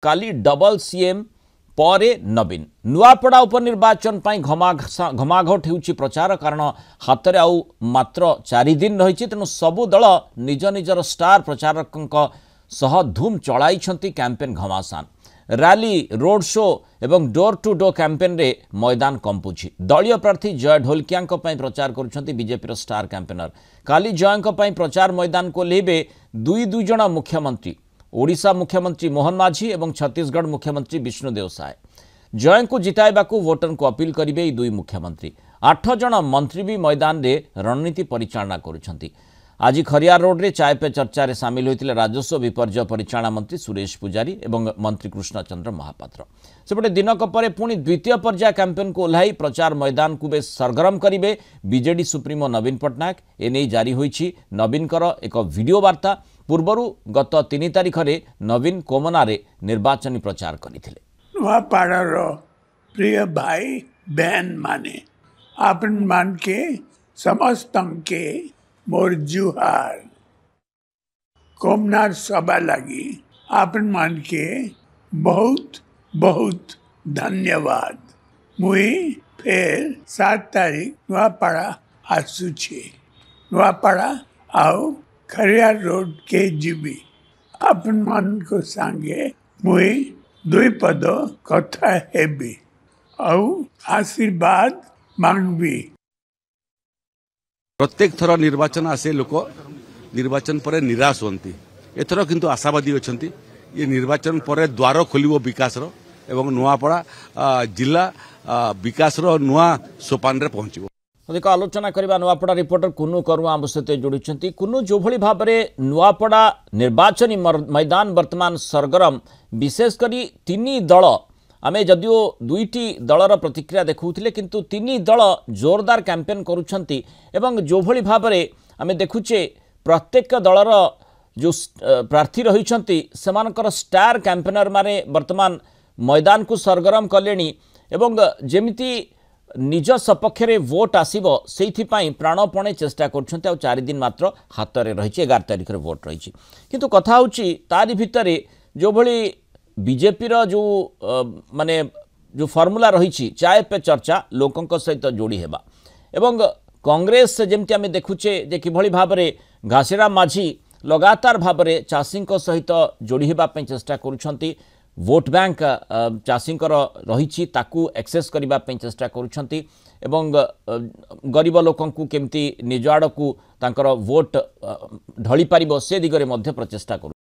काली double CM परे नवीन नुआपड़ा उपनिर्वाचन पर घमाघट होउछि प्रचार कारण हाथ में आउ मात्र 4 दिन रही तेणु सबु दल निज निजर स्टार प्रचारकों सह धूम चलाई कैंपेन घमासान रैली रोड शो एवं डोर टू डोर कैंपेन रे मैदान कंपुछि दलीय प्रार्थी जय ढोलकिया प्रचार करुछंती बीजेपी स्टार कैंपेनर काली जय प्रचार मैदान को लेबे दुई जन मुख्यमंत्री ओडिशा मुख्यमंत्री मोहन माझी और छत्तीसगढ़ मुख्यमंत्री विष्णुदेव साय जय को जिताइबा वोटर को अपील करेंगे दुई मुख्यमंत्री 8 जन मंत्री भी मैदान रे रणनीति परिचालना करुछंती। आज खरियार रोड रे चाय पे चर्चा रे शामिल होते राजस्व विपर्य परिचालना मंत्री सुरेश पुजारी और मंत्री कृष्णचंद्र महापात्र सेपटे दिनक पर पुणी द्वितीय पर्याय कैंपेन को ओह्लाई प्रचार मैदान को बेस सरगरम करेंगे बीजेडी सुप्रीमो नवीन पट्टनायक एने जारी होईछि नवीनकर एक वीडियो वार्ता पूर्वर गत 3 तारिख रे नवीन कोमनारे निर्वाचनी प्रचार करथिले। नुआपाड़ार प्रिय भाई बहन माने आपन मान के समस्त के मोर जुहार कोमनार सभा लगी आपन मान के बहुत बहुत धन्यवाद। मुई फिर 7 तारीख नुआपाड़ा आसुछे नुआपाड़ा आओ खरियार रोड के जीबी अपन मान को सांगे मुई 2 पद कथा हेबी और आशीर्वाद मांगबी। प्रत्येक थर निर्वाचन आसे लोक निर्वाचन पर निराश होती एथर किंतु आशावादी अच्छा ये निर्वाचन पर द्वार खोलिबो विकास एवं नुआपड़ा जिला विकास नुआ सोपान रे पहुंचो। अधिक आलोचना करबा नुआपड़ा रिपोर्टर कुनु करुआ आम सहित जोड़ी कुनु जो भली भाव में नुआपड़ा निर्वाचनी मैदान वर्तमान सरगरम विशेषकर 3 दल आमे जदियो 2टी दलर प्रतिक्रिया देखुले किंतु 3 दल जोरदार कैंपेन करुछंती एवं जो भली भाव में आमे देखुचे प्रत्येक दलर जो प्रार्थी रही सेमानकर स्टार कैंपेनर माने वर्तमान मैदान को सरगरम कलेनी एवं जेमिति निज सपक्ष में वोट आसब से प्राणपणे चेष्टा कर 4 दिन मात्र हाथ में रही 11 तारिख में वोट रही किंतु कथा होची तारी भितर जो भली बीजेपी जो माने जो फॉर्मूला रही चाय पे चर्चा लोकों सहित जोड़ी हेबा एवं कांग्रेस जमती आम देखुचे जे किभली भाव में घासीराम माझी लगातार भाव में चाषी सहित जोड़ी हेबापई चेष्टा करुछंती वोट बैंक चाषी रही ताकू एक्सेस करने चेष्टा करुछंती एवं गरीब लोकों को केमती निज आड़ को तांकर वोट ढली पारिबो से दिगरे मध्य प्रचेष्टा करू।